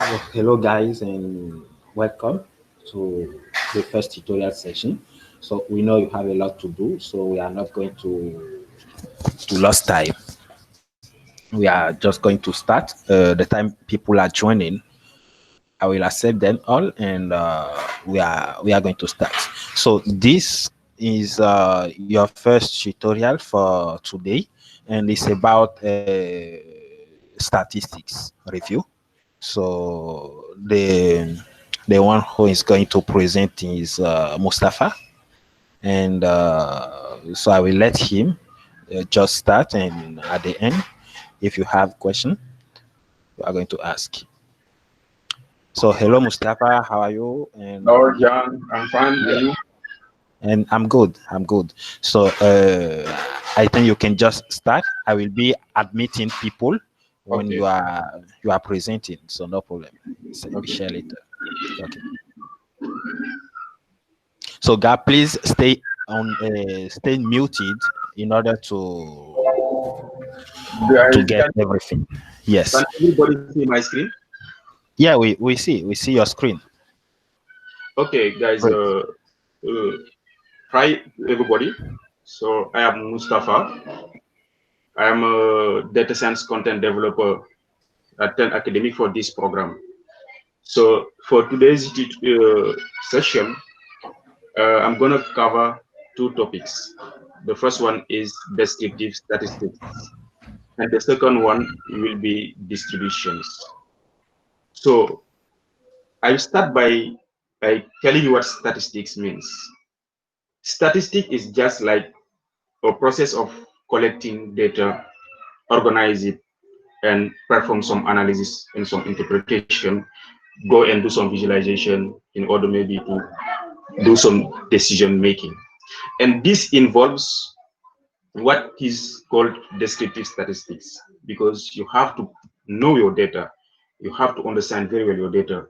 Hello guys and welcome to the first tutorial session. So we know you have a lot to do, so we are not going to lose time. We are just going to start. The time people are joining, I will accept them all, and we are going to start. So this is your first tutorial for today, and it's about statistics review. So the one who is going to present is Mustafa, and so I will let him just start, and at the end, if you have question, you are going to ask. So hello Mustafa, how are you? Hello, And John. I'm fine. Are yeah, you? and I'm good. I'm good. So I think you can just start. I will be admitting people when Okay. you are presenting, so no problem. Okay. Share later. Okay. So God, please stay muted in order to Guys, get everything. can Yes. everybody see my screen? Yeah, we see your screen. Okay, guys. Great. Uh, Hi, everybody. So I am Mustafa. I am a data science content developer at Ten Academy for this program. So for today's session, I'm gonna cover two topics. The first one is descriptive statistics, and the second one will be distributions. So I'll start by telling you what statistics means. Statistic is just like a process of collecting data, organize it, and perform some analysis and some interpretation, go and do some visualization in order maybe to do some decision making. And this involves what is called descriptive statistics because you have to know your data. You have to understand very well your data,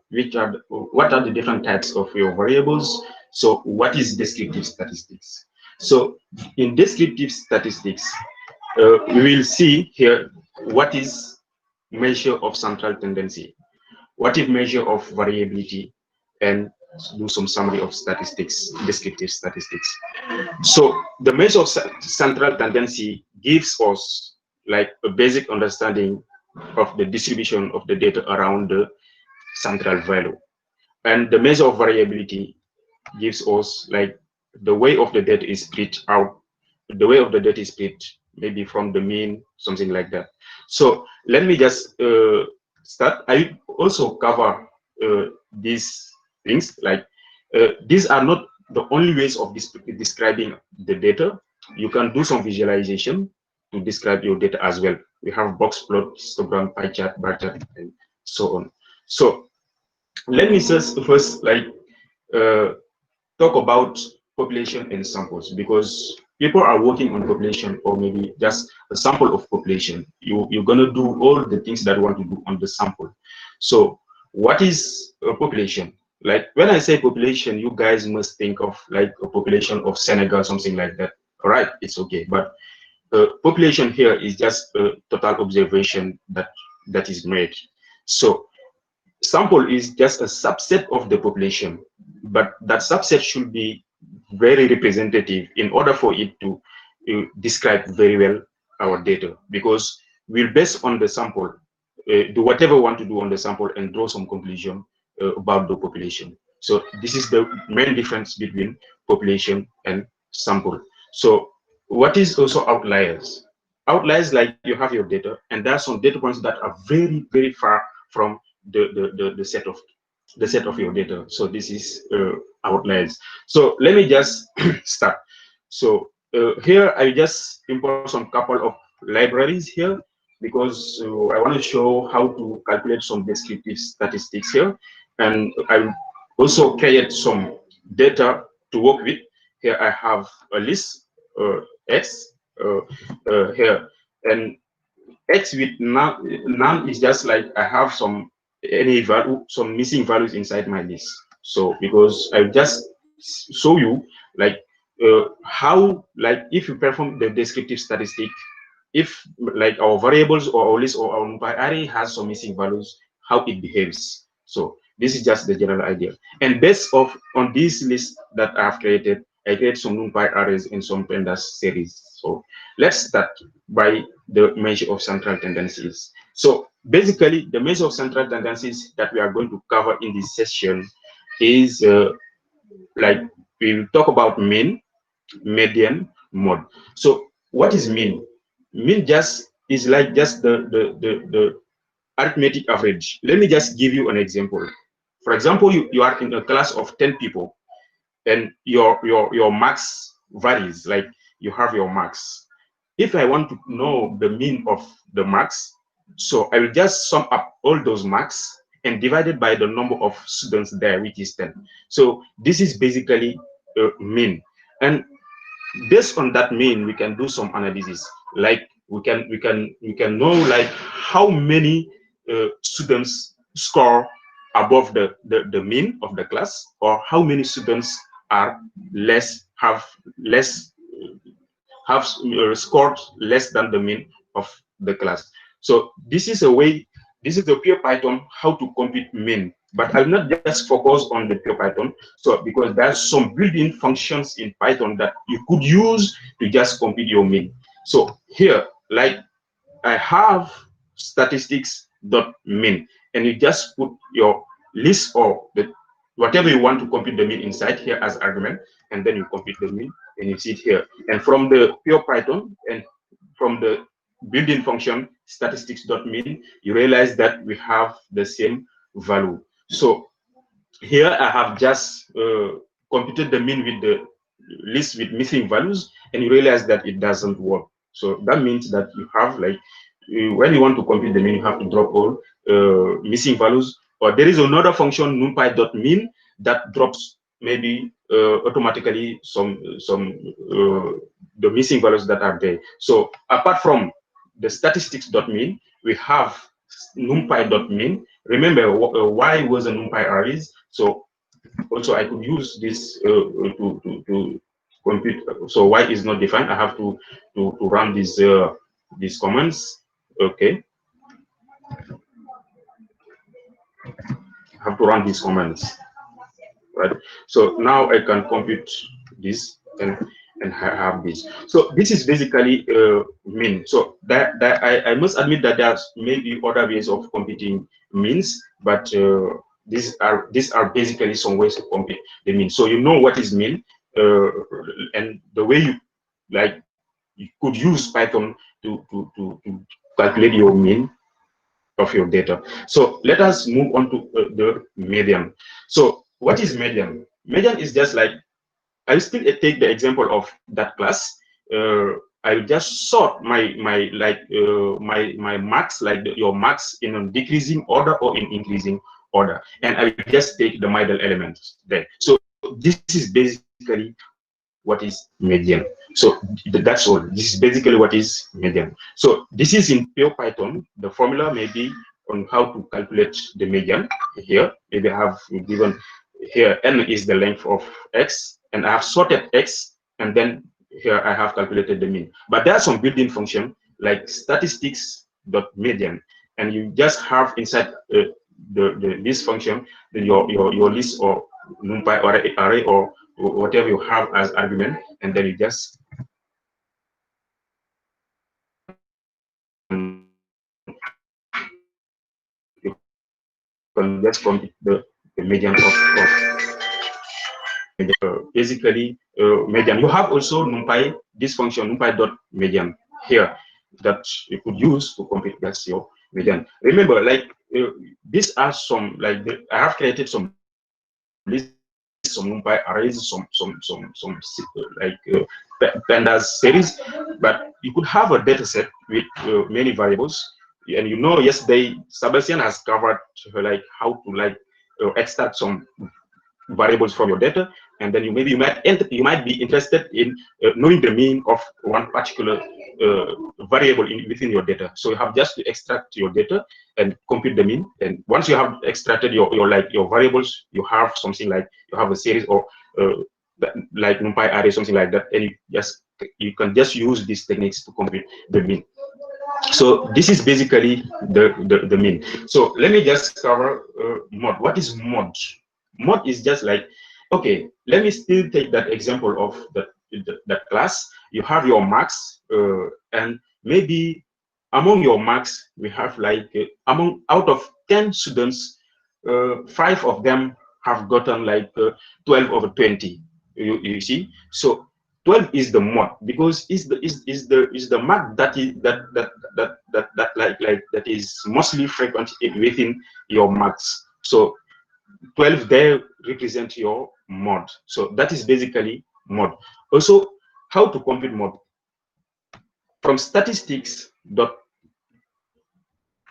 what are the different types of your variables. So what is descriptive statistics? So in descriptive statistics, we will see here what is measure of central tendency, what is measure of variability, and do some summary of statistics, descriptive statistics. So the measure of central tendency gives us like a basic understanding of the distribution of the data around the central value. And the measure of variability gives us like the way of the data is split out, the way of the data is split, maybe from the mean, something like that. So let me just start. I also cover these things like these are not the only ways of describing the data. You can do some visualization to describe your data as well. We have box plot, histogram, pie chart, bar chart, and so on. So let me first like uh, talk about population and samples because people are working on population or maybe just a sample of population. You're gonna do all the things that you want to do on the sample. So what is a population? Like when I say population, you guys must think of like a population of Senegal, something like that. All right, it's okay. But population here is just a total observation that is made. So sample is just a subset of the population, but that subset should be very representative in order for it to describe very well our data because we'll base on the sample, do whatever we want to do on the sample and draw some conclusion about the population. So this is the main difference between population and sample. So what is also outliers? Outliers, like you have your data and there are some data points that are very, very far from the set of your data. So this is outliers. So let me just start. So here I just import some couple of libraries here because I want to show how to calculate some descriptive statistics here, and I also create some data to work with. Here I have a list X here, and X with none is just like I have some any value, some missing values inside my list. So because I just show you like how like if you perform the descriptive statistic, if like our variables or our list or our array has some missing values, how it behaves. So this is just the general idea. And based on this list that I have created, I create some NumPy arrays in some pandas series. So let's start by the measure of central tendencies. So basically, the measure of central tendencies that we are going to cover in this session is like we will talk about mean, median, mode. So what is mean? Mean just is like just the arithmetic average. Let me just give you an example. For example, you are in a class of 10 people and your marks varies, like you have your marks. If I want to know the mean of the marks, so I will just sum up all those marks and divide it by the number of students there, which is 10. So this is basically mean. And based on that mean, we can do some analysis. Like we can know like how many students score above the mean of the class, or how many students are have scored less than the mean of the class. So this is a way, this is the pure Python how to compute mean. But I'll not just focus on the pure Python, so because there's some built-in functions in Python that you could use to just compute your mean. So here, like I have statistics.mean, and you just put your list or whatever you want to compute the mean inside here as argument, and then you compute the mean, and you see it here. And from the pure Python and from the built-in function statistics.mean, you realize that we have the same value. So here I have just computed the mean with the list with missing values, and you realize that it doesn't work. So that means that you have like, when you want to compute the mean, you have to drop all missing values. Or there is another function numpy.mean that drops maybe automatically some the missing values that are there. So apart from the statistics.mean, we have numpy.mean. Remember, y was a numpy arrays. So also I could use this to compute. So y is not defined. I have to run these commands. Okay, I have to run these commands, right? So now I can compute this and have this. So this is basically mean. So that I must admit that there's maybe other ways of computing means, but these are basically some ways to compute the mean. So you know what is mean, and the way you like you could use Python to calculate your mean of your data. So let us move on to the median. So what is median? Median is just like, I'll still take the example of that class. I'll just sort my marks, like your marks, in a decreasing order or in increasing order, and I will just take the middle element there. So this is basically what is median. So that's all. This is basically what is median. So this is in pure Python. The formula may be on how to calculate the median. Here, maybe I have given here n is the length of x, and I have sorted x, and then here I have calculated the mean. But there are some built-in function like statistics.median, and you just have inside this function your list or numpy or array or whatever you have as argument, and then you just can just compute the median of basically median. You have also numpy, this function numpy.median here that you could use to compute that's your median. Remember, like these are some, like I have created some lists, some numpy arrays, some like pandas series, but you could have a data set with many variables. And you know, yesterday Sebastian has covered like how to extract some variables from your data, and then you might be interested in knowing the mean of one particular variable within your data. So you have just to extract your data and compute the mean. And once you have extracted your variables, you have something like, you have a series or like numpy array, something like that, and you can just use these techniques to compute the mean. So this is basically the mean. So let me just cover mod. What is mod? Mod is just like, okay, let me still take that example of that class. You have your marks, and maybe among your marks, we have like out of 10 students, 5 of them have gotten like 12 over 20. You see, so 12 is the mod, because is the mark that is that is mostly frequent within your marks. So 12 there represent your mod. So that is basically mod. Also, how to compute mod? From statistics dot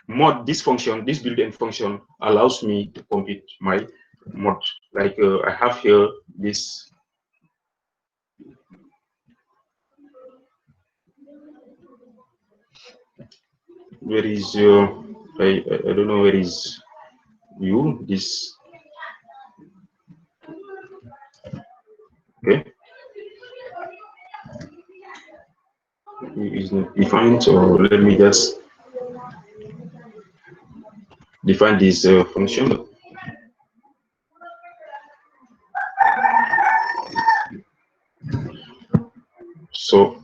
mod, this function, this built-in function allows me to compute my mod. Like I have here this. Where is I don't know where is you this. Okay, is not defined, so let me just define this function. So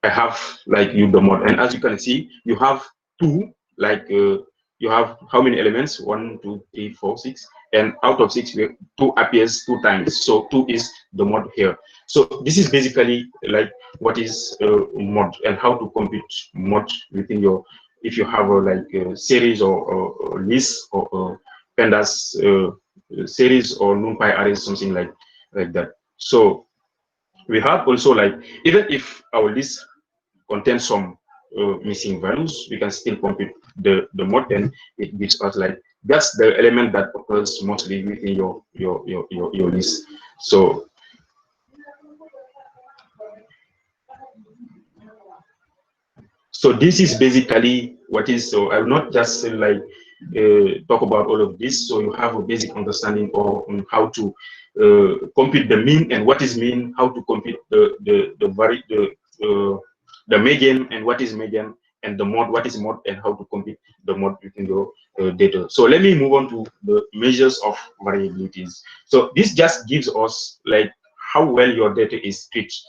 I have like the mod, and as you can see, you have two, like you have how many elements? 1, 2, 3, 4, 6, and out of 6, 2 appears 2 times. So 2 is the mod here. So this is basically like what is mod and how to compute mod within your, if you have like a series or list or pandas series or NumPy arrays, something like that. So we have also like, even if our list contains some missing values, we can still compute the mod, and it gives us like, that's the element that occurs mostly within your list. So this is basically what is. So I will not just like talk about all of this, so you have a basic understanding on how to compute the mean and what is mean, how to compute the median and what is median, and the mod, what is mod, and how to compute the mod within your data. So let me move on to the measures of variabilities. So this just gives us like how well your data is stretched.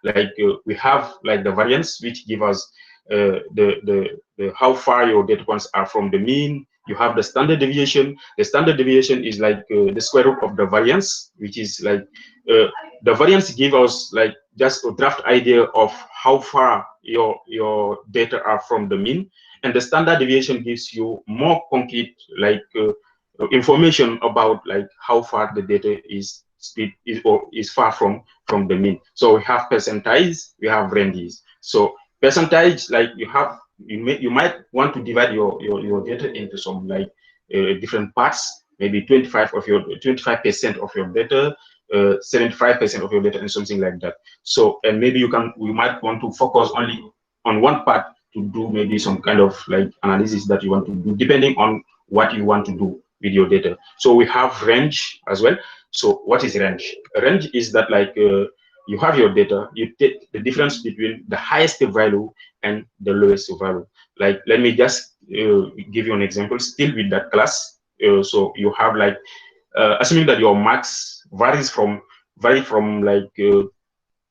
Like we have like the variance, which give us the how far your data points are from the mean. You have the standard deviation. The standard deviation is like the square root of the variance, which is like the variance give us like just a draft idea of how far your data are from the mean, and the standard deviation gives you more concrete like information about like how far the data is far from the mean. So we have percentage, we have ranges. So percentage, like you might want to divide your data into some like different parts, maybe 25% of your data, 75% of your data, and something like that. So, and maybe you might want to focus only on one part to do maybe some kind of like analysis that you want to do, depending on what you want to do with your data. So we have range as well. So what is range? Range is that like you have your data, you take the difference between the highest value and the lowest value. Like, let me just give you an example, still with that class. So you have like, assuming that your marks vary from like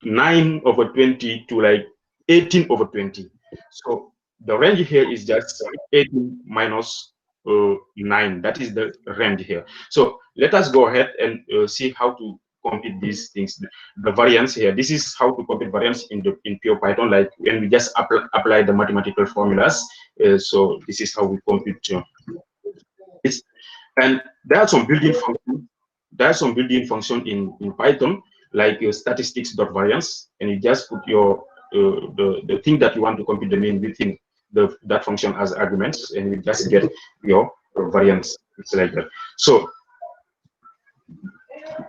9 over 20 to like 18 over 20. So the range here is just 18 minus 9. That is the range here. So let us go ahead and see how to compute these things. The variance here, this is how to compute variance in pure Python, like when we just apply the mathematical formulas. So this is how we compute this. And there are some built-in functions. There are some built-in function in Python, like statistics.variance, and you just put your the thing that you want to compute the mean within that function as arguments, and you just get your variance. It's like that. So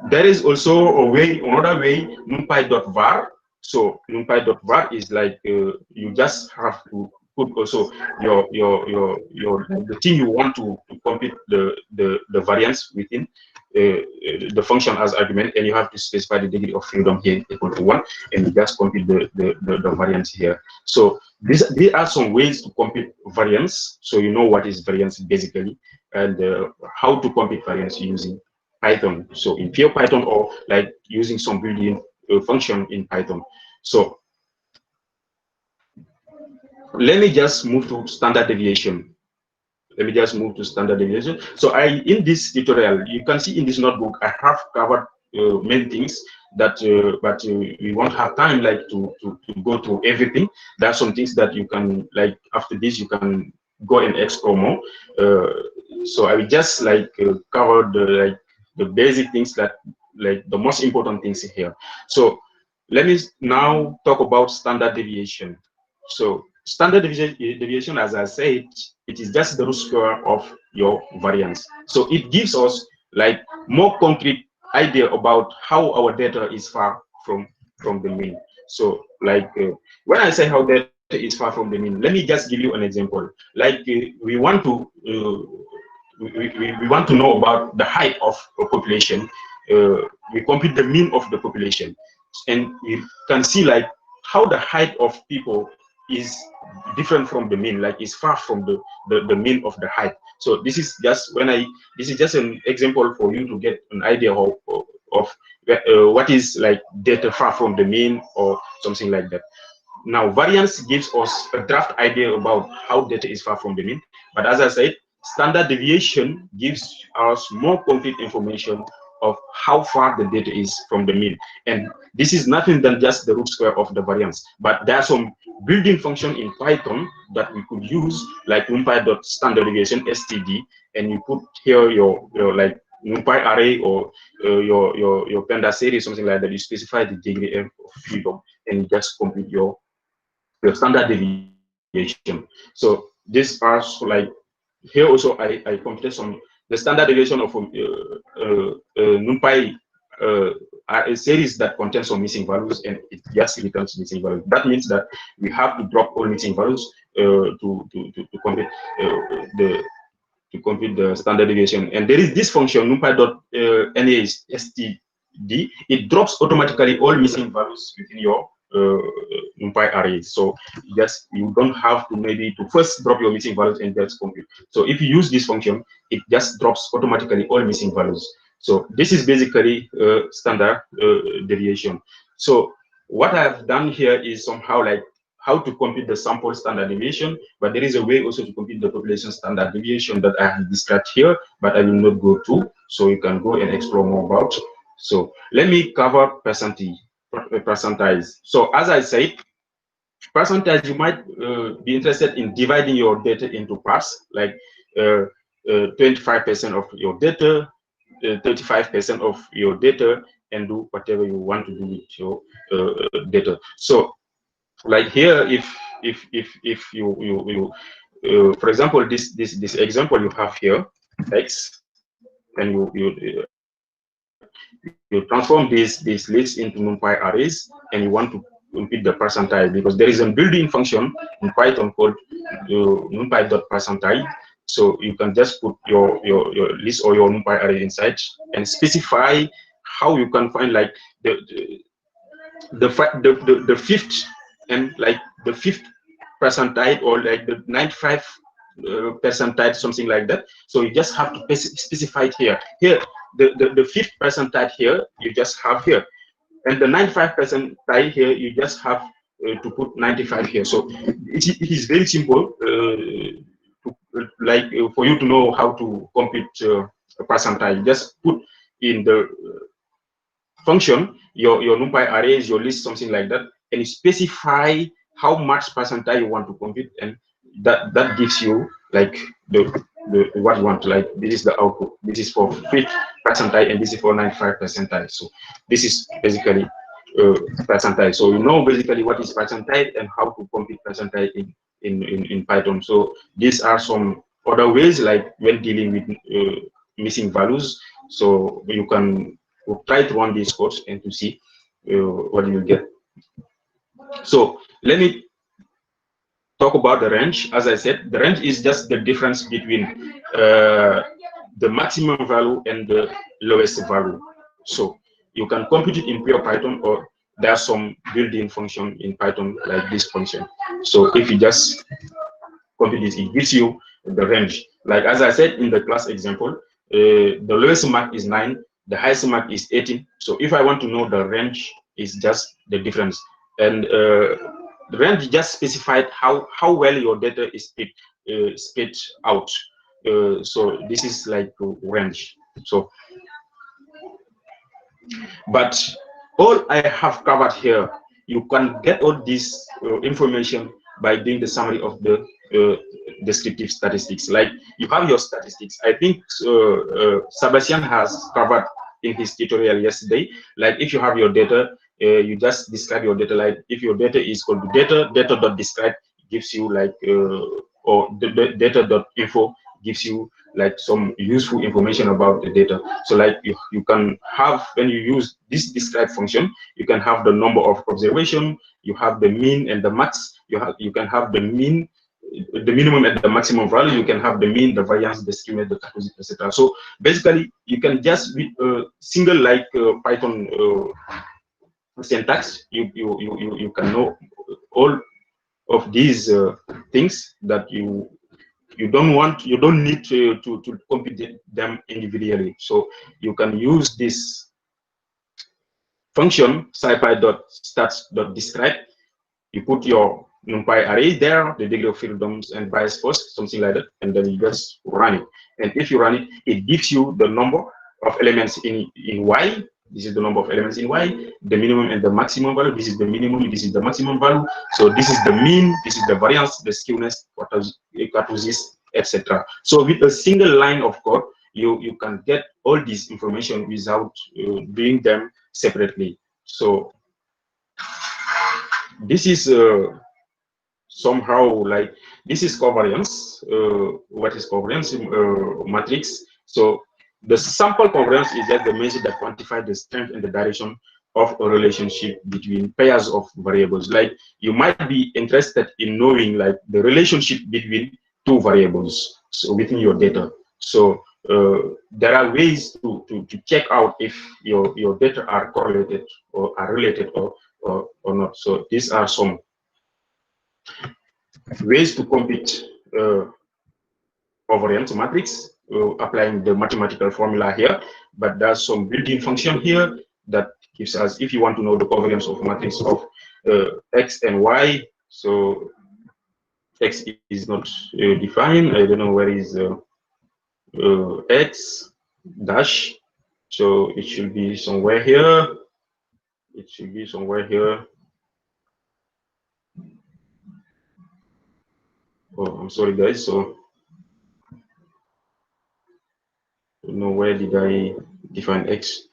there is also another way, numpy.var. So numpy.var is like you just have to put also the thing you want to compute the variance within. the function as argument, and you have to specify the degree of freedom here equal to 1, and you just compute the variance here. So these are some ways to compute variance. So you know what is variance basically, and how to compute variance using Python. So in pure Python, or like using some built-in function in Python. So let me just move to standard deviation. So in this tutorial, you can see in this notebook, I have covered many things that, but we won't have time like to go through everything. There are some things that you can, like after this, you can go and explore more. So I will just like cover the basic things, that like the most important things here. So let me now talk about standard deviation. So standard deviation, as I said, it is just the root square of your variance. So it gives us like more concrete idea about how our data is far from the mean. So like when I say how data is far from the mean, let me just give you an example. Like we want to know about the height of a population. We compute the mean of the population, and you can see like how the height of people is different from the mean, like it's far from the mean of the height. So this is just this is just an example for you to get an idea of what is like data far from the mean or something like that. Now variance gives us a draft idea about how data is far from the mean, but as I said, standard deviation gives us more concrete information of how far the data is from the mean. And this is nothing than just the root square of the variance. But there are some built-in function in Python that we could use, like numpy.standard deviation std, and you put here your like numpy array or your pandas series, something like that. You specify the degree of freedom and you just compute your standard deviation. So these are like here also I computed some the standard deviation of NumPy a series that contains some missing values, and it just returns missing values. That means that we have to drop all missing values to compute the standard deviation. And there is this function numpy.nastd. It drops automatically all missing values within your NumPy array. So you don't have to maybe to first drop your missing values and just compute. So if you use this function, it just drops automatically all missing values. So this is basically standard deviation. So what I have done here is somehow like how to compute the sample standard deviation, but there is a way also to compute the population standard deviation that I have described here, but I will not go to, so you can go and explore more about. So let me cover percentage. So as I said, percentage, you might be interested in dividing your data into parts, like 25% of your data, 35% of your data, and do whatever you want to do with your data. So like here, if you for example, this example you have here, X, and you transform this list into NumPy arrays, and you want to compute the percentile, because there is a built-in function in Python called numpy.percentile. So you can just put your list or your NumPy array inside and specify how you can find like the fifth and like the fifth percentile, or like the 95 percentile, something like that. So you just have to specify it here. Here, the fifth percentile here, you just have here. And the 95 percentile here, you just have to put 95 here. So it is very simple for you to know how to compute a percentile. Just put in the function your NumPy arrays, your list, something like that, and you specify how much percentile you want to compute, and that gives you like what you want. Like this is the output. This is for 5th percentile, and this is for 95 percentile. So this is basically percentile. So you know basically what is percentile and how to compute percentile in Python. So these are some other ways, like when dealing with missing values. So you can try to run these codes and to see what you will get. So let me talk about the range. As I said, the range is just the difference between the maximum value and the lowest value. So you can compute it in pure Python, or there's some built-in function in Python like this function. So if you just compute this, it gives you the range. Like as I said in the class example, the lowest mark is 9, the highest mark is 18. So if I want to know the range, is just the difference. And the range just specified how well your data is split out. So this is like range. So, but all I have covered here, you can get all this information by doing the summary of the descriptive statistics. Like you have your statistics. I think Sebastian has covered in his tutorial yesterday. Like if you have your data, you just describe your data. Like if your data is called data.describe gives you like or the data.info gives you like some useful information about the data. So like you can have, when you use this describe function, you can have the number of observation, you have the mean and the max, you can have the mean, the minimum and the maximum value, you can have the mean, the variance, the schema, the composite, etc. So basically you can just with a single like Python syntax, you can know all of these things that you don't need to compute them individually. So you can use this function scipy.stats.describe. You put your NumPy array there, the degree of freedoms and bias first, something like that, and then you just run it. And if you run it, it gives you the number of elements in Y. This is the number of elements in Y, the minimum and the maximum value. This is the minimum, this is the maximum value. So this is the mean, this is the variance, the skewness, kurtosis, etc. So with a single line of code, you can get all this information without doing them separately. So this is somehow like, this is covariance. What is covariance? Matrix. So the sample covariance is just the measure that quantify the strength and the direction of a relationship between pairs of variables. Like you might be interested in knowing like the relationship between two variables, so within your data. So there are ways to check out if your data are correlated or are related or not. So these are some ways to compute covariance matrix, applying the mathematical formula here, but there's some built-in function here that gives us, if you want to know the covariance of matrix of X and Y, so X is not defined. I don't know where is X dash, so it should be somewhere here. It should be somewhere here. Oh, I'm sorry, guys. So I don't know where did I define X.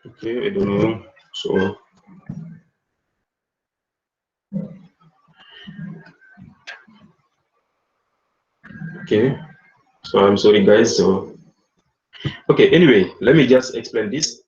Okay, I don't know. So okay, so I'm sorry, guys. So okay, anyway, let me just explain this.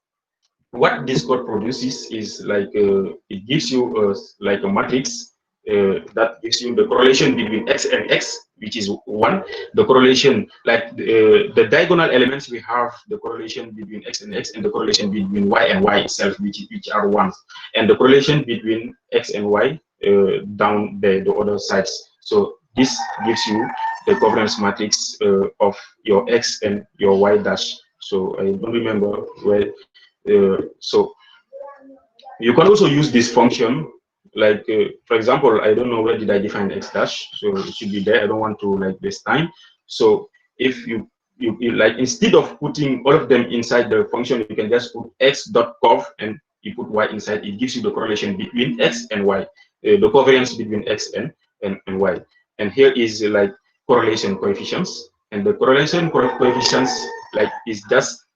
What this code produces is like it gives you like a matrix that gives you the correlation between X and X, which is 1. The correlation, like the diagonal elements, we have the correlation between X and X, and the correlation between Y and Y itself, which are 1s, and the correlation between X and Y down the other sides. So this gives you the covariance matrix of your X and your Y dash. So I don't remember where. So you can also use this function, like for example, I don't know where did I define X dash, so it should be there. I don't want to like waste time. So if you like, instead of putting all of them inside the function, you can just put x.cov and you put Y inside. It gives you the correlation between X and Y, the covariance between X and Y. And here is like correlation coefficients, and the correlation coefficients like is just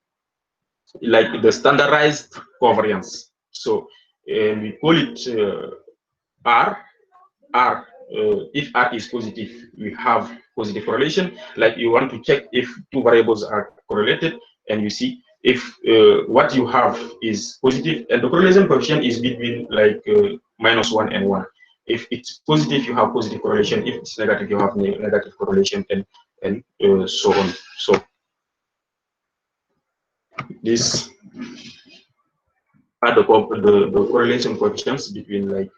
like the standardized covariance. So we call it R. If R is positive, we have positive correlation. Like you want to check if two variables are correlated, and you see if what you have is positive, and the correlation coefficient is between like -1 and 1. If it's positive, you have positive correlation. If it's negative, you have negative correlation, and so on. So these are the correlation coefficients between like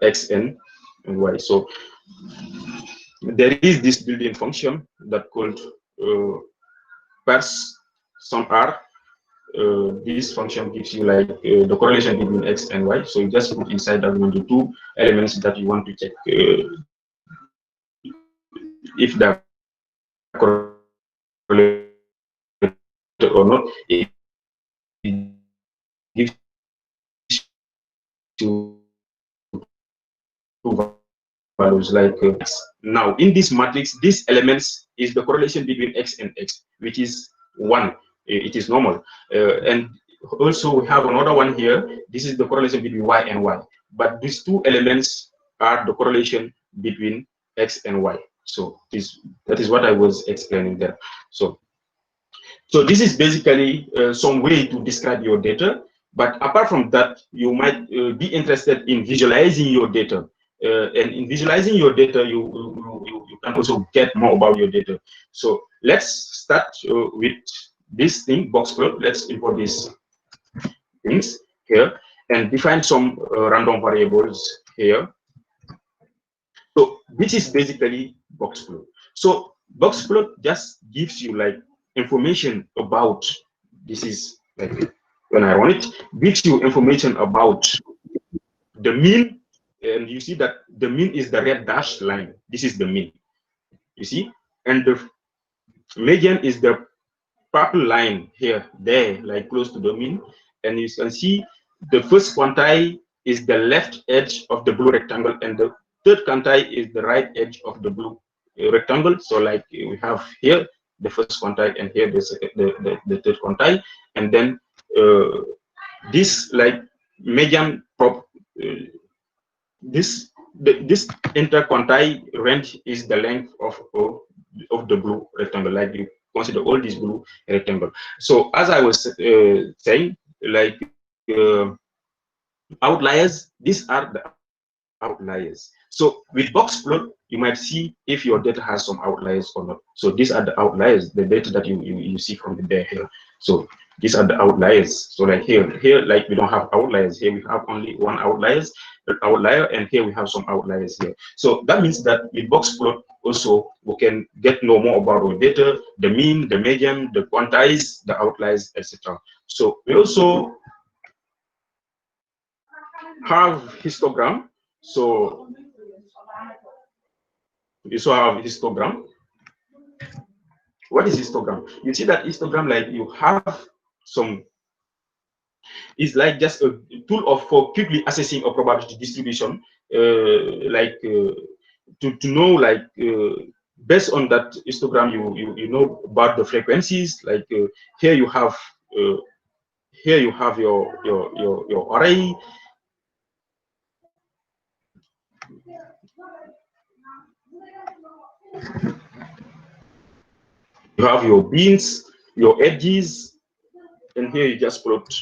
x and y. So there is this built-in function that called pairs sum r. This function gives you like the correlation between x and y. So you just put inside that the two elements that you want to check if they're correlated or not. It gives you two values like now in this matrix, these elements is the correlation between x and x, which is 1. It is normal, and also we have another one here. This is the correlation between y and y, but these two elements are the correlation between x and y. So that is what I was explaining there. So this is basically some way to describe your data. But apart from that, you might be interested in visualizing your data. And in visualizing your data, you can also get more about your data. So let's start with this thing, boxplot. Let's import these things here and define some random variables here. So this is basically boxplot. So boxplot just gives you like information about, this is like when I run it, gives you information about the mean, and you see that the mean is the red dashed line. This is the mean, you see, and the median is the purple line here, there, like close to the mean, and you can see the first quantile is the left edge of the blue rectangle, and the third quantile is the right edge of the blue rectangle. So like we have here the first quantile, and here the third quantile, and then this like median prop, this interquantile range is the length of the blue rectangle. Like you consider all these blue rectangle. So as I was saying, like outliers, these are the outliers. So with boxplot, you might see if your data has some outliers or not. So these are the outliers, the data that you see from the there here. So these are the outliers. So like here like we don't have outliers. Here we have only one outlier, and here we have some outliers here. So that means that with boxplot also we can get know more about our data, the mean, the median, the quantiles, the outliers, etc. So we also have histogram. So you also have histogram. What is histogram? You see that histogram, like you have some, is like just a tool for quickly assessing a probability distribution, to know like based on that histogram, you know about the frequencies. Like here you have your array. You have your beans, your edges, and here you just plot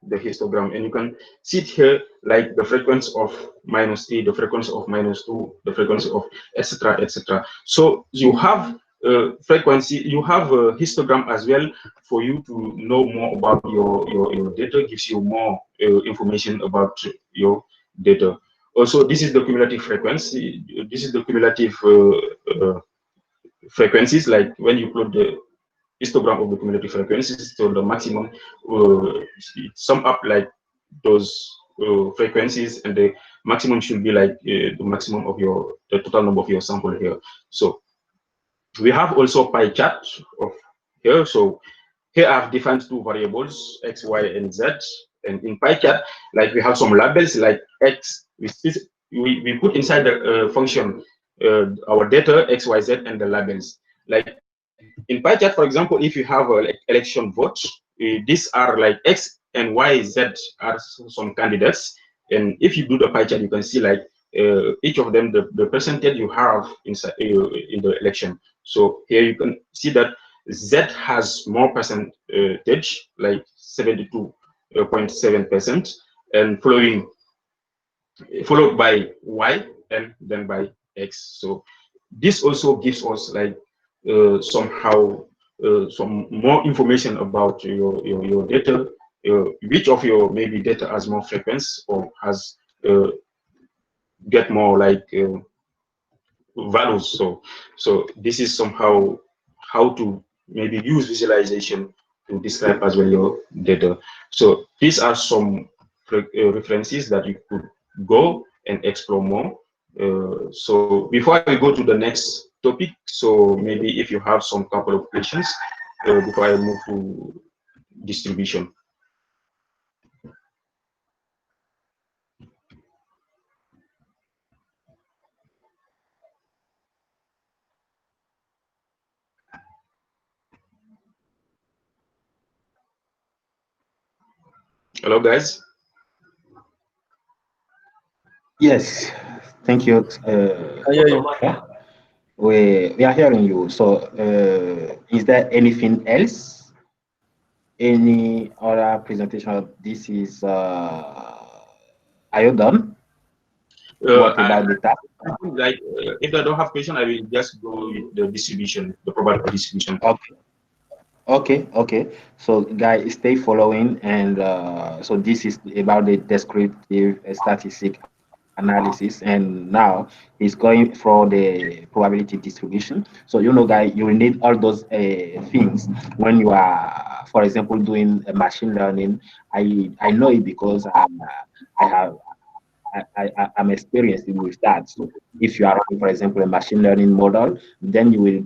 the histogram, and you can see it here like the frequency of -3, the frequency of -2, the frequency of etc., etc. So you have frequency, you have a histogram as well for you to know more about your data, gives you more information about your data. Also, this is the cumulative frequency. This is the cumulative frequencies, like when you plot the histogram of the cumulative frequencies, so the maximum sum up like those frequencies, and the maximum should be like the maximum of the total number of your sample here. So we have also pie chart of here. So here I've defined two variables, x, y, and z, and in pie chart, like we have some labels like x. We put inside the function our data x, y, z, and the labels. Like in pie chart, for example, if you have like election votes, these are like x and y, z are some candidates, and if you do the pie chart, you can see like each of them the percentage you have inside in the election. So here you can see that Z has more percentage, like 72.7%, and followed by Y and then by X. So this also gives us like somehow some more information about your data, which of your maybe data has more frequency or has get more like values. So this is somehow how to maybe use visualization to describe as well your data. So these are some references that you could go and explore more. So before I go to the next topic, so maybe if you have some couple of questions before I move to distribution. Hello, guys. Yes, thank you. I hear you. We are hearing you. So, is there anything else? Any other presentation? This is. Are you done? What about the task? Like if I don't have question, I will just go with the distribution, the probability distribution. Okay. Okay. So, guys, stay following, and so this is about the descriptive statistic analysis, and now it's going for the probability distribution. So, guys, you will need all those things when you are, for example, doing machine learning. I know it because I have I'm experienced with that. So if you are running, for example, a machine learning model, then you will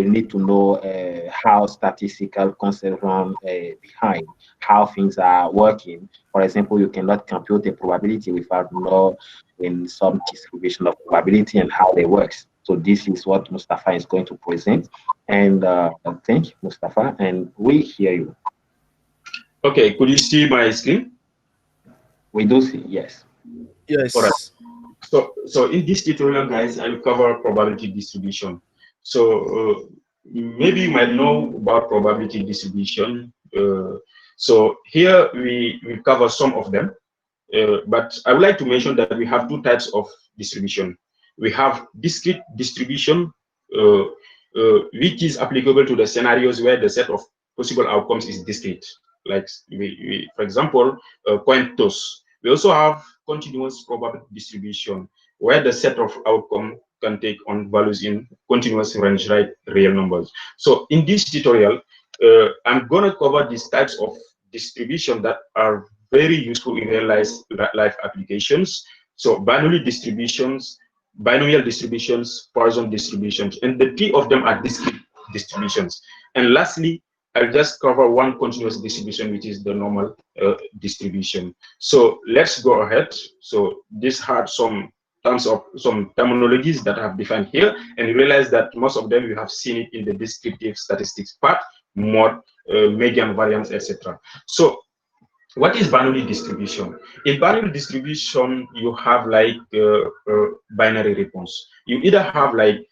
need to know how statistical concepts run behind, how things are working. For example, you cannot compute a probability without knowing some distribution of probability and how they work. So this is what Mustafa is going to present. And thank you, Mustafa, and we hear you. Okay, could you see my screen? We do see, yes. Yes. All right. So in this tutorial, guys, I will cover probability distribution. So maybe you might know about probability distribution. So here we cover some of them, but I would like to mention that we have two types of distribution. We have discrete distribution, which is applicable to the scenarios where the set of possible outcomes is discrete. Like for example, coin toss. We also have continuous probability distribution, where the set of outcome can take on values in continuous range, right, real numbers. So in this tutorial, I'm going to cover these types of distribution that are very useful in real life applications. So binomial distributions, Poisson distributions, and the three of them are discrete distributions. And lastly, I'll just cover one continuous distribution, which is the normal distribution. So let's go ahead. So this had some terminologies that I have defined here, and you realize that most of them you have seen it in the descriptive statistics part, mode, median variance, etc. So what is binary distribution? In binary distribution, you have like binary response. You either have like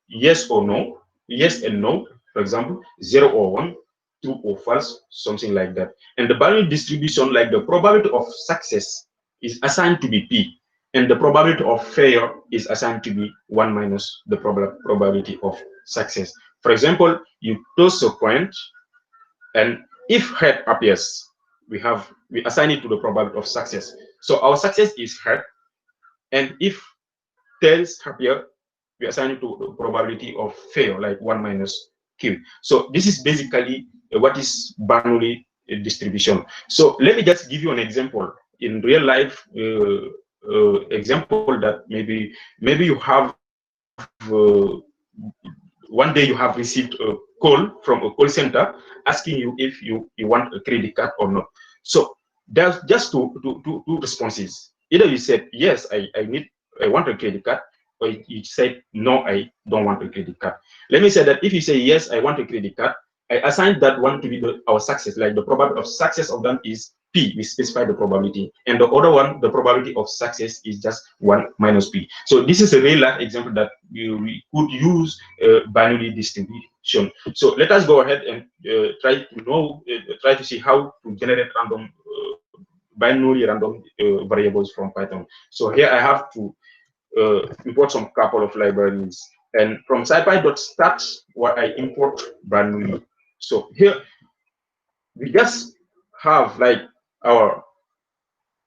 yes or no, yes and no, for example, 0 or 1, true or false, something like that. And the binary distribution, like the probability of success is assigned to be P, and the probability of failure is assigned to be 1 minus the probability of success. For example, you toss a coin, and if head appears, we assign it to the probability of success. So our success is head, and if tails appear, we assign it to the probability of fail, like 1 minus Q. So this is basically what is Bernoulli distribution. So let me just give you an example in real life example that maybe you have one day you have received a call from a call center asking you if you want a credit card or not. So there's just two responses. Either you said yes, I want a credit card, or you said no, I don't want a credit card. Let me say that if you say yes, I want a credit card, I assign that one to be our success. Like the probability of success of them is P, we specify the probability, and the other one, the probability of success is just 1 minus P. So this is a real life example that we could use binary distribution. So let us go ahead and try to see how to generate random binary random variables from Python. So here I have to import some couple of libraries, and from scipy.stat, what I import binary. So here we just have like our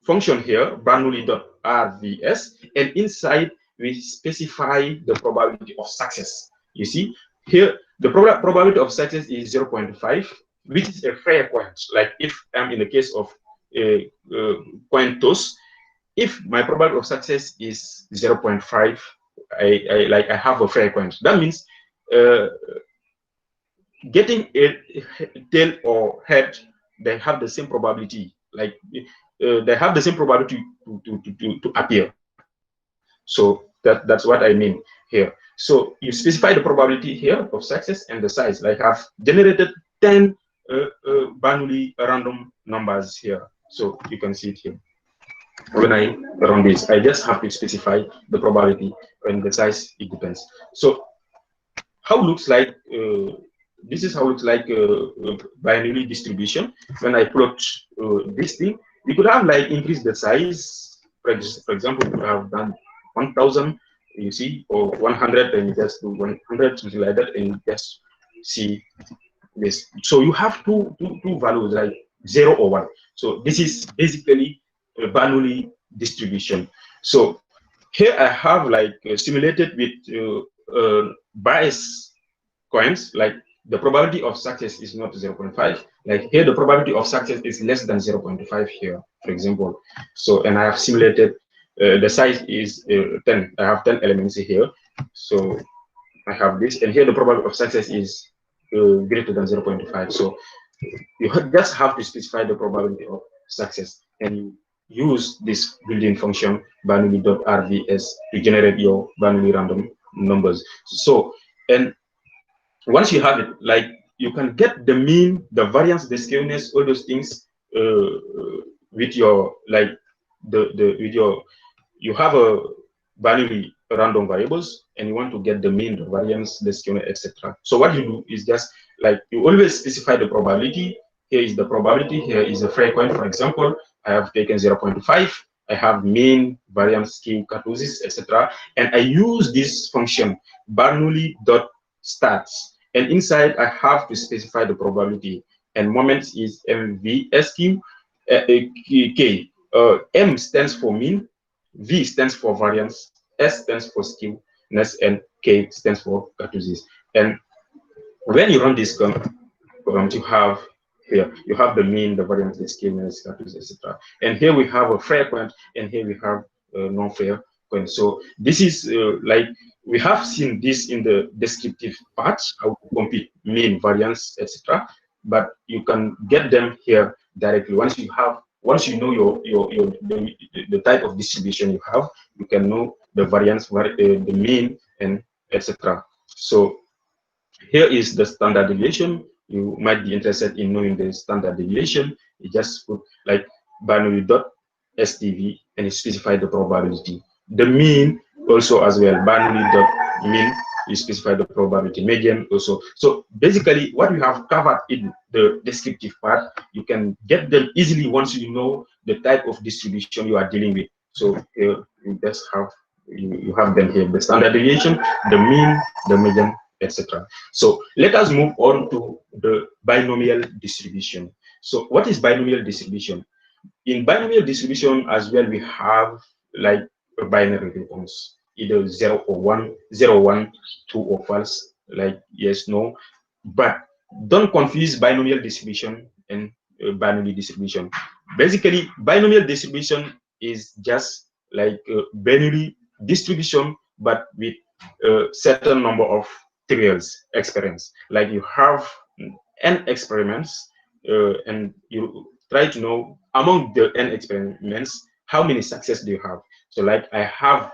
function here, Bernoulli.rvs, and inside we specify the probability of success. You see here the probability of success is 0.5, which is a fair point. Like if I'm in the case of a coin toss, if my probability of success is 0.5, I have a fair coin. That means getting a tail or head, they have the same probability. Like they have the same probability to appear. So that's what I mean here. So you specify the probability here of success and the size. Like I've generated 10 Bernoulli random numbers here. So you can see it here. When I run this, I just have to specify the probability and the size. It depends. So how looks like this is how it looks like binary distribution. When I plot this thing, we could have like increased the size. For example, we could have done 1,000, you see, or 100, and you just do 100, something like that, and you just see this. So you have two values, like 0 or 1. So this is basically a Bernoulli distribution. So here I have like simulated with bias coins, like the probability of success is not 0.5. Like here, the probability of success is less than 0.5 here, for example. So, and I have simulated, the size is 10. I have 10 elements here. So I have this, and here the probability of success is greater than 0.5. So you just have to specify the probability of success, and you use this built-in function Bernoulli.rvs to generate your Bernoulli random numbers. So, and once you have it, like you can get the mean, the variance, the skewness, all those things with your like you have a Bernoulli random variables, and you want to get the mean, the variance, the skewness, etc. So what you do is just like you always specify the probability. Here is the probability. Here is the frequency. For example, I have taken 0.5. I have mean, variance, skew, kurtosis, etc. And I use this function Bernoulli.stats. And inside, I have to specify the probability. And moments is MVSQ K. M stands for mean, V stands for variance, S stands for skewness, and K stands for kurtosis. And when you run this command, you have here, you have the mean, the variance, the skewness, kurtosis, etc. And here we have a fair point, and here we have a non-fair point. So this is like, we have seen this in the descriptive part, how to compute mean, variance, etc. But you can get them here directly. Once you know the type of distribution you have, you can know the variance, the mean, and etc. So here is the standard deviation. You might be interested in knowing the standard deviation. You just put like Bernoulli.stv and you specify the probability. The mean also as well, Bernoulli.mean, you specify the probability. Median also. So basically what we have covered in the descriptive part, you can get them easily once you know the type of distribution you are dealing with. So here you just have you have them here, the standard deviation, the mean, the median, etc. So let us move on to the binomial distribution. So what is binomial distribution? In binomial distribution as well, we have like a binary response, either 0 or 1, 0, 1, true or false, like yes, no. But don't confuse binomial distribution and binary distribution. Basically, binomial distribution is just like binary distribution, but with a certain number of trials experience. Like you have n experiments, and you try to know among the n experiments how many success do you have. So like I have,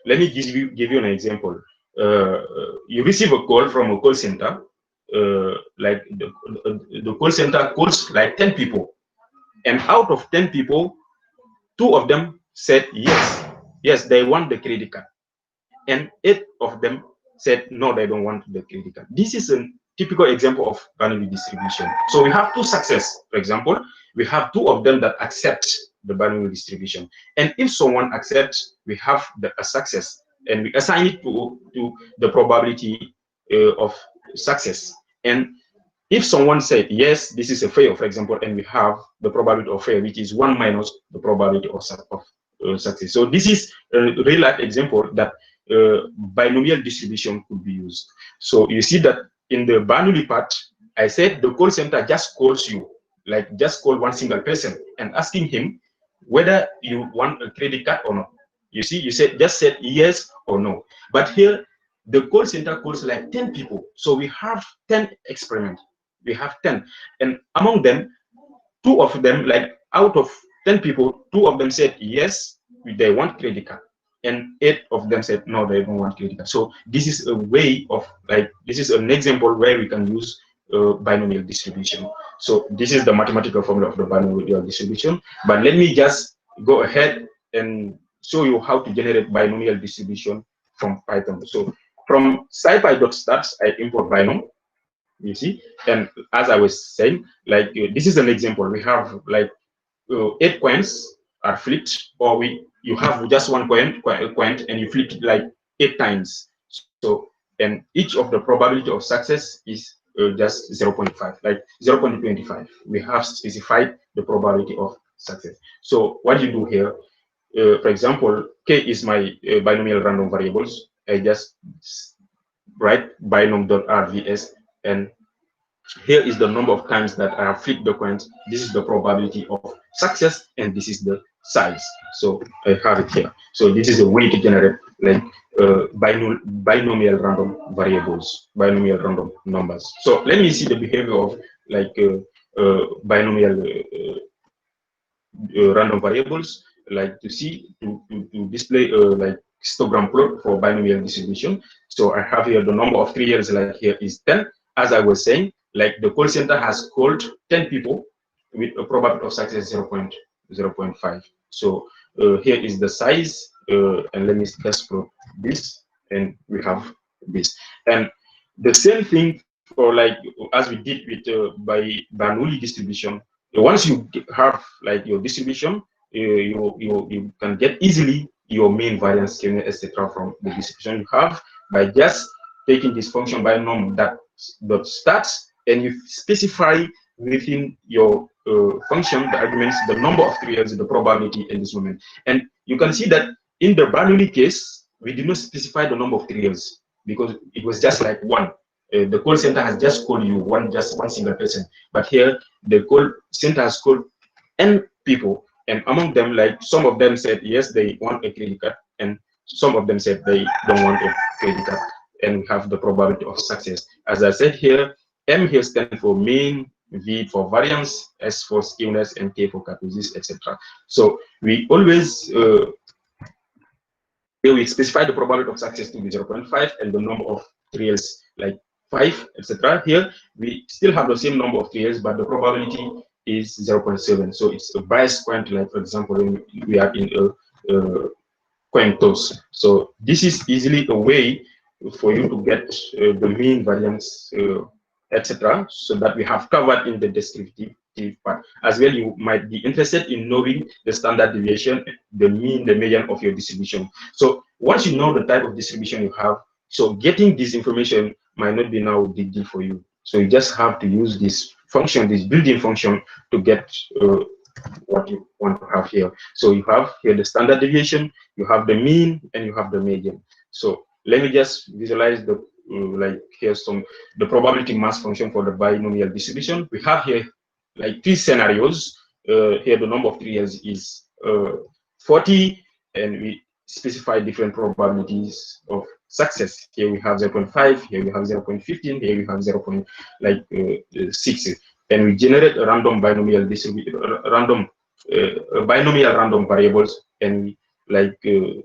let me give you an example. You receive a call from a call center, like the call center calls like 10 people, And out of 10 people, 2 of them said yes, they want the credit card. And 8 of them said no, they don't want the credit card. This is a typical example of binary distribution. So we have 2 success. For example, we have 2 of them that accept the binary distribution. And if someone accepts, we have a success, and we assign it to the probability of success. And if someone said yes, this is a fail, for example, and we have the probability of fail, which is 1 minus the probability of success. So this is a real life example that binomial distribution could be used. So you see that in the binary part, I said the call center just calls you, like just call one single person and asking him whether you want a credit card or not. You see, you just said yes or no. But here, the call center calls like 10 people. So we have 10 experiments. We have 10. And among them, 2 of them, like out of 10 people, 2 of them said yes, they want credit card. And 8 of them said no, they don't want credit card. So this is a way of, like, this is an example where we can use binomial distribution. So this is the mathematical formula of the binomial distribution. But let me just go ahead and show you how to generate binomial distribution from Python. So from scipy.stats, I import binom, you see, and as I was saying, like this is an example. We have like 8 coins are flipped, or you have just one coin and you flip it like 8 times. So, and each of the probability of success is just 0.5, like 0.25. We have specified the probability of success. So what you do here, for example, k is my binomial random variables. I just write binom.rvs, and here is the number of times that I have flipped the coins. This is the probability of success, and this is the size. So I have it here. So this is a way to generate like binomial random variables, binomial random numbers. So let me see the behavior of like binomial random variables, like to see to display like histogram plot for binomial distribution. So I have here the number of 3 years, like here is 10. As I was saying, like the call center has called 10 people with a probability of success 0.05. So here is the size, and let me just put this, and we have this. And the same thing for like as we did with by Bernoulli distribution. Once you have like your distribution, you can get easily your mean, variance, skewness, etc. from the distribution you have by just taking this function binom that starts, and you specify within your function the arguments, the number of 3 years, the probability in this moment. And you can see that in the Bernoulli case, we did not specify the number of 3 years because it was just like 1. The call center has just called you just one single person, but here the call center has called n people, and among them, like some of them said yes, they want a credit card, and some of them said they don't want a credit card, and we have the probability of success. As I said here, M here stands for mean, V for variance, S for skewness, and K for kurtosis, etc. So we always we specify the probability of success to be 0.5 and the number of trials like 5, etc. Here we still have the same number of trials, but the probability is 0.7. So it's a biased point, like for example, when we are in a coin toss. So this is easily a way for you to get the mean, variance, etc. So that we have covered in the descriptive part. As well, you might be interested in knowing the standard deviation, the mean, the median of your distribution. So once you know the type of distribution you have, so getting this information might not be now a big deal for you. So you just have to use this function, this built-in function, to get what you want to have here. So you have here the standard deviation, you have the mean, and you have the median. So let me just visualize the like here's the probability mass function for the binomial distribution. We have here like 3 scenarios. Here the number of 3 years is 40, and we specify different probabilities of success. Here we have 0.5, here we have 0.15, here we have 0.6, and we generate a random binomial distribution, binomial random variables, and we like we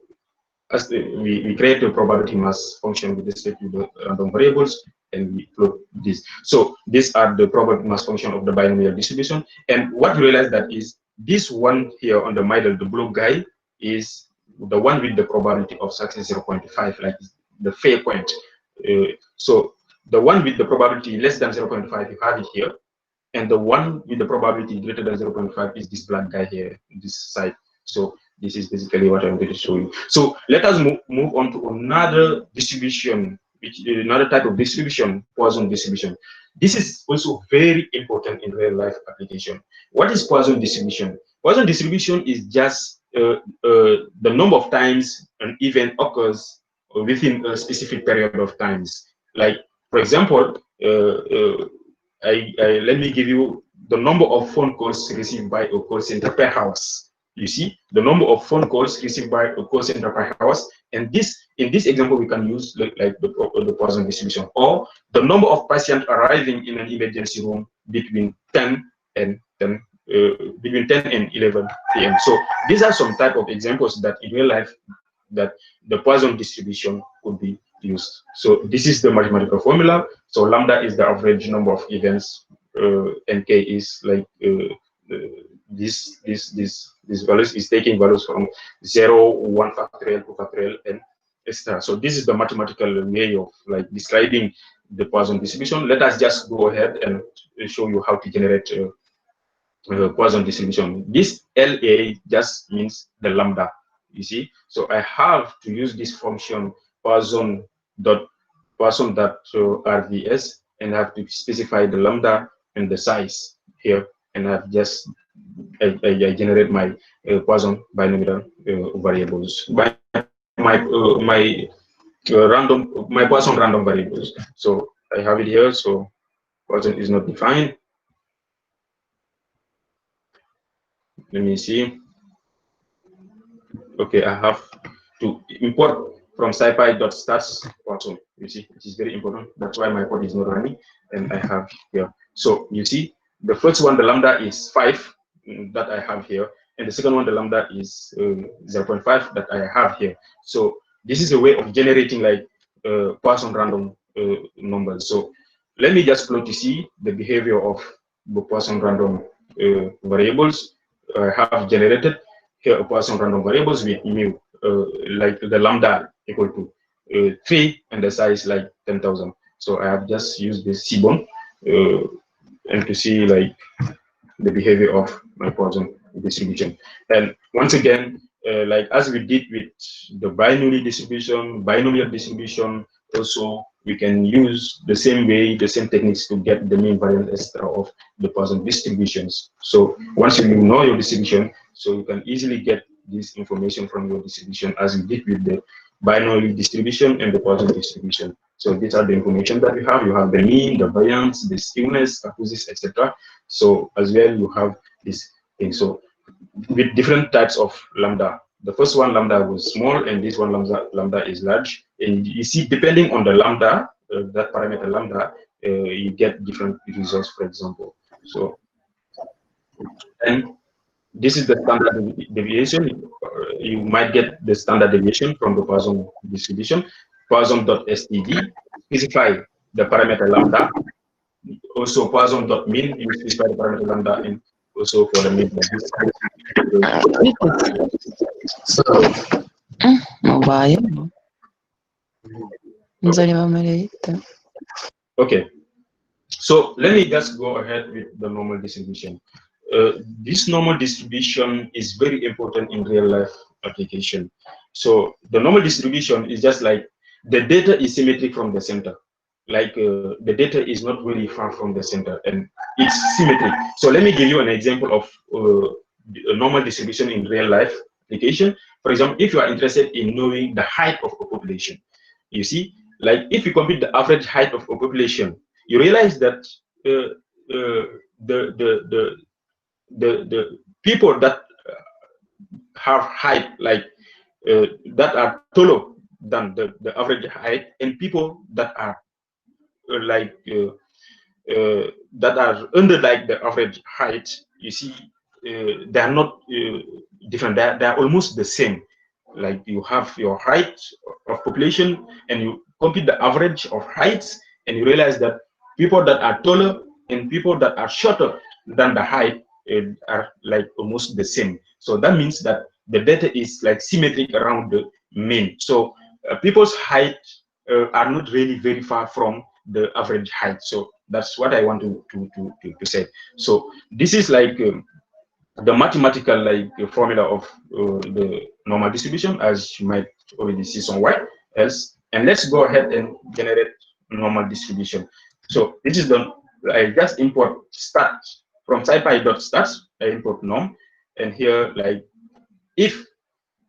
create a probability mass function with respect to the random variables, and we plot this. So these are the probability mass function of the binomial distribution. And what you realize that is this one here on the middle, the blue guy, is the one with the probability of success 0.5, like the fair point. So the one with the probability less than 0.5, you have it here. And the one with the probability greater than 0.5 is this black guy here, this side. So this is basically what I'm going to show you. So let us move on to another distribution, which another type of distribution, Poisson distribution. This is also very important in real life application. What is Poisson distribution? Poisson distribution is just the number of times an event occurs within a specific period of times. Like, for example, let me give you the number of phone calls received by a call center per house. You see, the number of phone calls received by a call center per house, and this in this example we can use like the Poisson distribution, or the number of patients arriving in an emergency room between 10 and 11 p.m. So these are some type of examples that in real life that the Poisson distribution could be used. So this is the mathematical formula. So lambda is the average number of events, and k is like this values is taking values from 0, 1 factorial, 2 factorial, and etc. So this is the mathematical way of like describing the Poisson distribution. Let us just go ahead and show you how to generate Poisson distribution. This LA just means the lambda, you see. So I have to use this function Poisson.RVS, and I have to specify the lambda and the size here, and I've just I generate my Poisson binomial variables by my Poisson random variables. So I have it here. So Poisson is not defined. Let me see. Okay, I have to import from scipy.stats Poisson. You see, it is very important. That's why my code is not running, and I have here. So you see, the first one, the lambda is 5 that I have here, and the second one, the lambda is 0.5 that I have here. So this is a way of generating like Poisson random numbers. So let me just plot to see the behavior of the Poisson random variables. I have generated here a Poisson random variables with mu, like the lambda equal to 3 and the size like 10,000. So I have just used this Seaborn and to see like the behavior of my Poisson distribution. And once again, like as we did with the binomial distribution, also we can use the same way, the same techniques to get the mean variance etc. of the Poisson distributions. So once you know your distribution, so you can easily get this information from your distribution as we did with the binomial distribution and the Poisson distribution. So these are the information that we have. You have the mean, the variance, the skewness, acoustics, etc. So as well, you have this thing. So with different types of lambda. The first one lambda was small, and this one lambda is large. And you see, depending on the lambda, that parameter lambda, you get different results. For example, so and this is the standard deviation. You might get the standard deviation from the Poisson distribution. Poisson.std, specify the parameter lambda. Also Poisson.mean, you specify the parameter lambda, and also for the mean. Okay, so let me just go ahead with the normal distribution. This normal distribution is very important in real life application. So the normal distribution is just like the data is symmetric from the center. Like the data is not really far from the center, and it's symmetric. So let me give you an example of a normal distribution in real life application. For example, if you are interested in knowing the height of a population, you see, like if you compute the average height of a population, you realize that the people that have height like that are taller than the average height, and people that are like that are under like the average height, you see, they are not different. They are almost the same. Like you have your height of population, and you compute the average of heights, and you realize that people that are taller and people that are shorter than the height are like almost the same. So that means that the data is like symmetric around the mean. So people's height are not really very far from the average height. So that's what I want to say. So this is like the mathematical like formula of the normal distribution, as you might already see somewhere else. And let's go ahead and generate normal distribution. So this is the, I just import stat from scipy.stats, I import norm, and here like if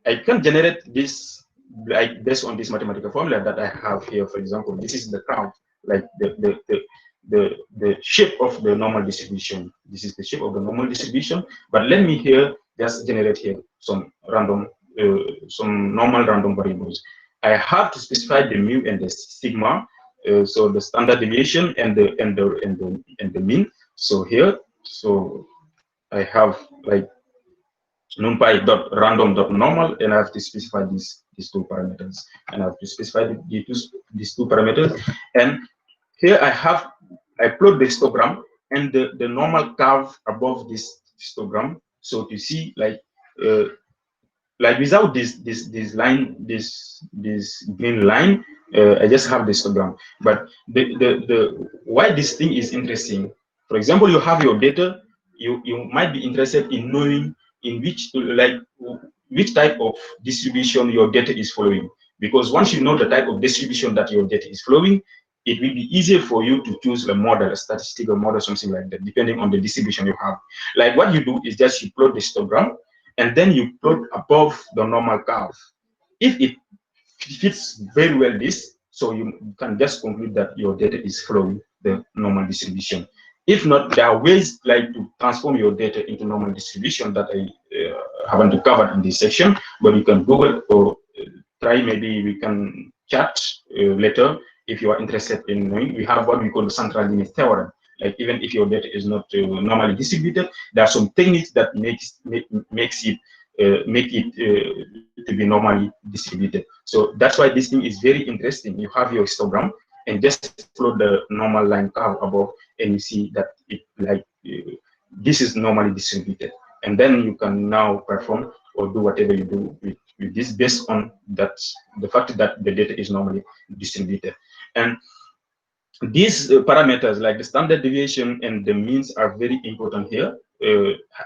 I can generate this like based on this mathematical formula that I have here. For example, this is the count, like the shape of the normal distribution. This is the shape of the normal distribution. But let me here just generate here some random, some normal random variables. I have to specify the mu and the sigma, so the standard deviation and the mean. So here, so I have like numpy.random.normal, and I have to specify these two parameters, and I have to specify these two parameters. And here I plot the histogram and the normal curve above this histogram. So to see like without this line, this green line, I just have the histogram. But the why this thing is interesting, for example, you have your data, you might be interested in knowing in which type of distribution your data is following, because once you know the type of distribution that your data is following, it will be easier for you to choose a model, a statistical model, something like that, depending on the distribution you have. Like what you do is just you plot the histogram, and then you plot above the normal curve. If it fits very well this, so you can just conclude that your data is following the normal distribution. If not, there are ways like to transform your data into normal distribution that I haven't covered in this section, but you can Google or try, maybe we can chat later if you are interested in knowing. We have what we call the central limit theorem. Like even if your data is not normally distributed, there are some techniques that make it to be normally distributed. So that's why this thing is very interesting. You have your histogram and just follow the normal line curve above, and you see that it like this is normally distributed. And then you can now perform or do whatever you do with this based on that, the fact that the data is normally distributed. And these parameters like the standard deviation and the means are very important here.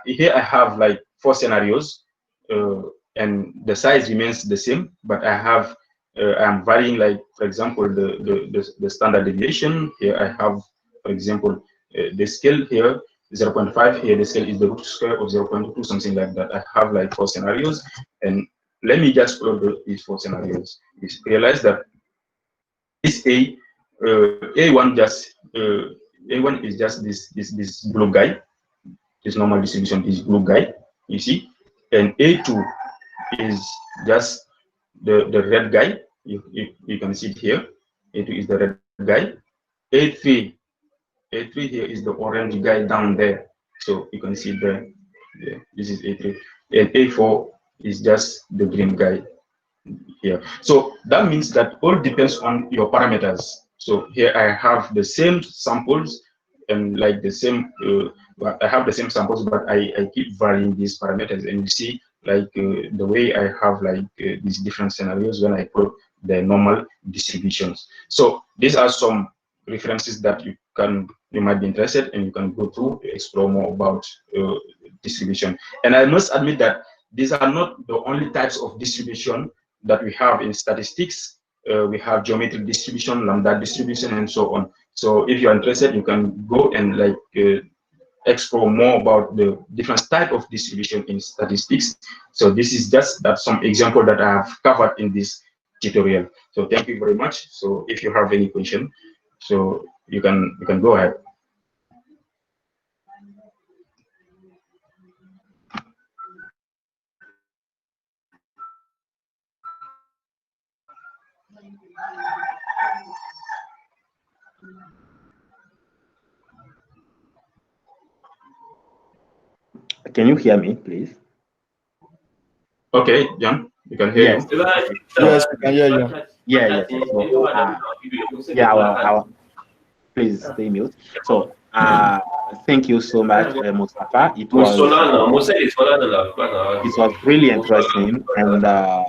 Here I have like 4 scenarios, and the size remains the same, but I have I'm varying, like for example the standard deviation. Here I have, for example, the scale here 0.5. Here the scale is the root square of 0.2, something like that. I have like 4 scenarios, and let me just plot these 4 scenarios. You realize that this A1 just A1 is just this blue guy, this normal distribution, this blue guy, you see, and A2 is just the red guy. You can see it here. A2 is the red guy. A3 here is the orange guy down there. So you can see there. Yeah, this is A3, and A4 is just the green guy here. So that means that all depends on your parameters. So here I have the same samples and like the same I have the same samples, but I keep varying these parameters, and you see like the way I have like these different scenarios when I plot the normal distributions. So these are some references that you might be interested, and you can go through to explore more about distribution. And I must admit that these are not the only types of distribution that we have in statistics. We have geometric distribution, lambda distribution, and so on. So if you're interested, you can go and like explore more about the different type of distribution in statistics. So this is just some example that I have covered in this tutorial. So thank you very much. So if you have any question, so you can go ahead. Can you hear me, please? Okay, John, you can hear you. Yes, we can hear you. Yeah, yes. So, yeah, please stay mute. So thank you so much, Mustafa. It was really interesting, and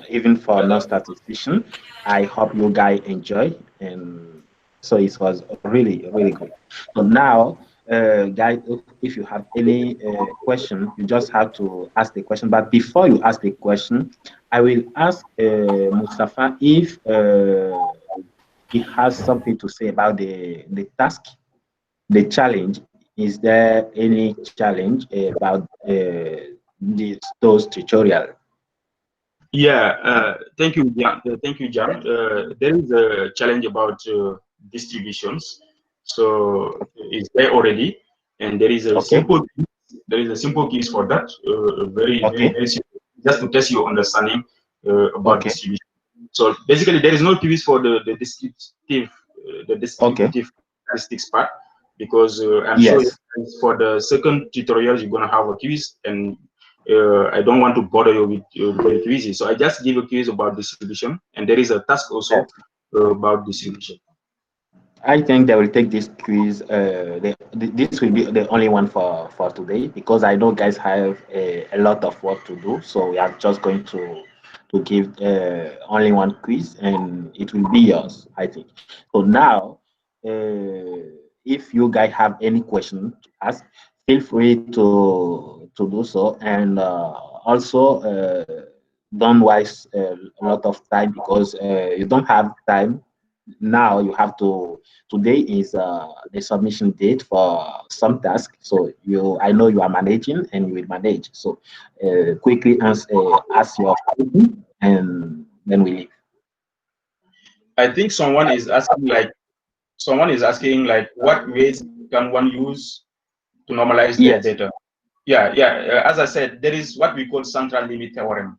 even for non-statistician, I hope you guys enjoy. And so it was really, really good. So now, guys, if you have any question, you just have to ask the question. But before you ask the question, I will ask Mustafa if he has something to say about the task, the challenge. Is there any challenge about those tutorial? Yeah, thank you, Jan. Thank you, Jan. There is a challenge about distributions. So it's there already, and there is a simple quiz for that. Very simple, just to test your understanding about distribution. So basically, there is no quiz for the distributive statistics part, because I'm sure for the second tutorial you're gonna have a quiz, and I don't want to bother you with the quizzes. So I just give a quiz about distribution, and there is a task also about distribution. I think they will take this quiz. This will be the only one for today, because I know guys have a lot of work to do. So we are just going to give only one quiz, and it will be yours, I think. So now, if you guys have any question to ask, feel free to do so, and also don't waste a lot of time, because you don't have time now. You have to, today is the submission date for some task. So I know you are managing, and you will manage. So quickly ask your question, and then we leave. I think someone is asking like what ways can one use to normalize their data? Yeah. As I said, there is what we call central limit theorem.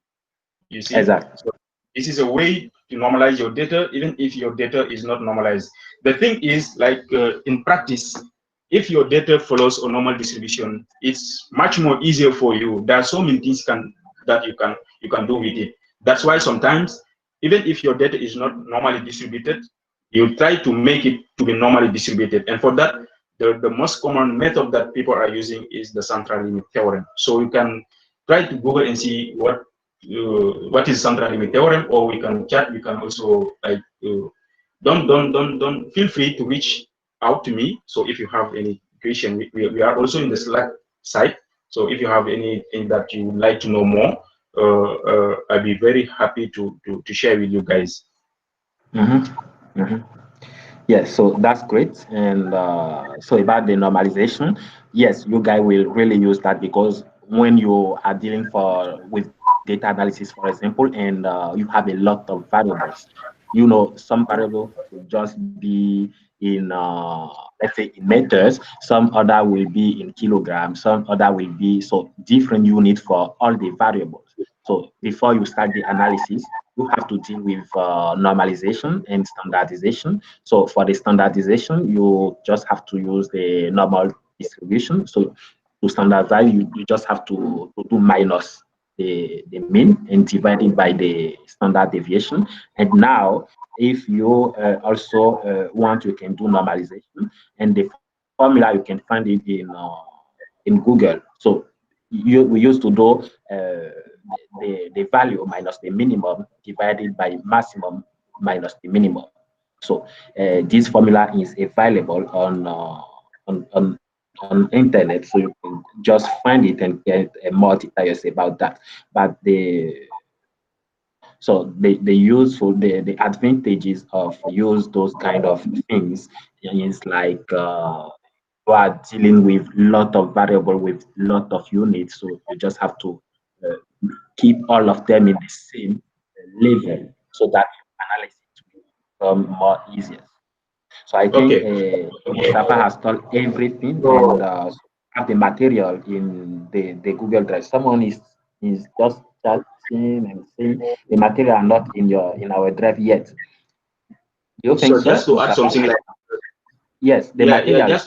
You see, exactly. So this is a way to normalize your data, even if your data is not normalized. The thing is, like in practice, if your data follows a normal distribution, it's much more easier for you. There are so many things that you can do with it. That's why sometimes, even if your data is not normally distributed, you try to make it to be normally distributed. And for that, the most common method that people are using is the central limit theorem. So you can try to Google and see what is central limit theorem, or we can chat. You can also like don't feel free to reach out to me. So if you have any question, we are also in the Slack site. So if you have anything that you would like to know more, I'll be very happy to share with you guys. Yes, so that's great. And so about the normalization, yes, you guys will really use that, because when you are dealing with data analysis, for example, and you have a lot of variables, some variables will just be in let's say in meters, some other will be in kilograms, some other will be, so different units for all the variables. So before you start the analysis, you have to deal with normalization and standardization. So for the standardization, you just have to use the normal distribution. So to standardize, you just have to do minus the mean and divide it by the standard deviation. And now, if you also want, you can do normalization, and the formula you can find it in Google. So we used to do the value minus the minimum divided by maximum minus the minimum. So this formula is available on internet, so you can just find it and get more details about that. But the useful, the advantages of use those kind of things is like you are dealing with lot of variable with lot of units, so you just have to keep all of them in the same level, so that analysis will become more easier. So I think Mustafa has told everything, and have the material in the Google Drive. Someone is just chatting and saying the material are not in our drive yet. Do you think so? Just to add something like yes, the material. Just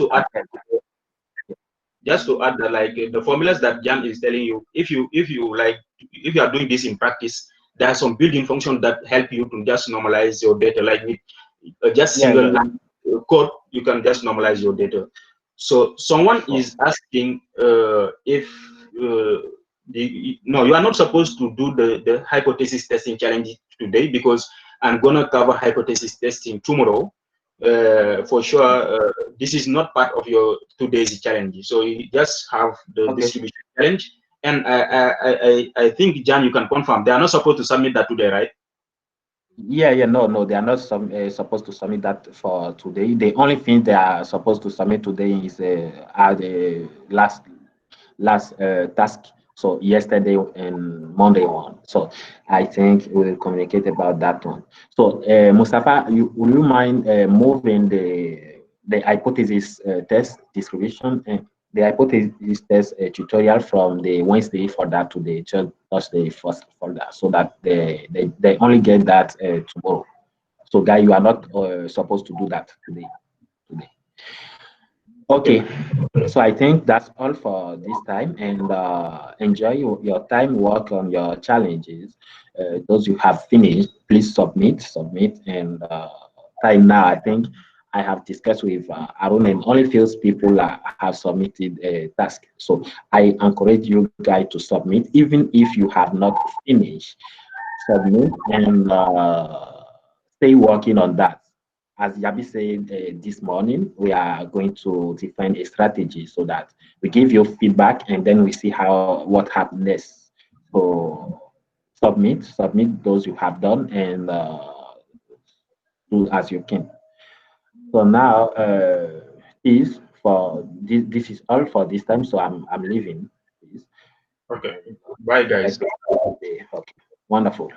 to add that, like the formulas that Jan is telling you, if you are doing this in practice, there are some built-in functions that help you to just normalize your data, like with just single line code you can just normalize your data. So someone is asking if no, you are not supposed to do the hypothesis testing challenge today, because I'm gonna cover hypothesis testing tomorrow. For sure, this is not part of your today's challenge. So you just have the distribution challenge, and I think Jan, you can confirm they are not supposed to submit that today, right? Yeah, no, they are not supposed to submit that for today. The only thing they are supposed to submit today is the last task. So yesterday and Monday one. So I think we'll communicate about that one. So Mustafa, will you mind moving the hypothesis test distribution and the hypothesis test tutorial from the Wednesday for that to the Thursday first for that, so that they only get that tomorrow. So guy, you are not supposed to do that today. Okay, so I think that's all for this time, and enjoy your time, work on your challenges. Those you have finished, please submit, and time now. I think I have discussed with Arun, and only few people have submitted a task. So I encourage you guys to submit, even if you have not finished. Submit and stay working on that. As Yabi said this morning, we are going to define a strategy so that we give you feedback and then we see what happens next. So submit those you have done, and do as you can. So now, this is all for this time. So I'm leaving. Please. Okay. Bye, guys. Okay. Wonderful.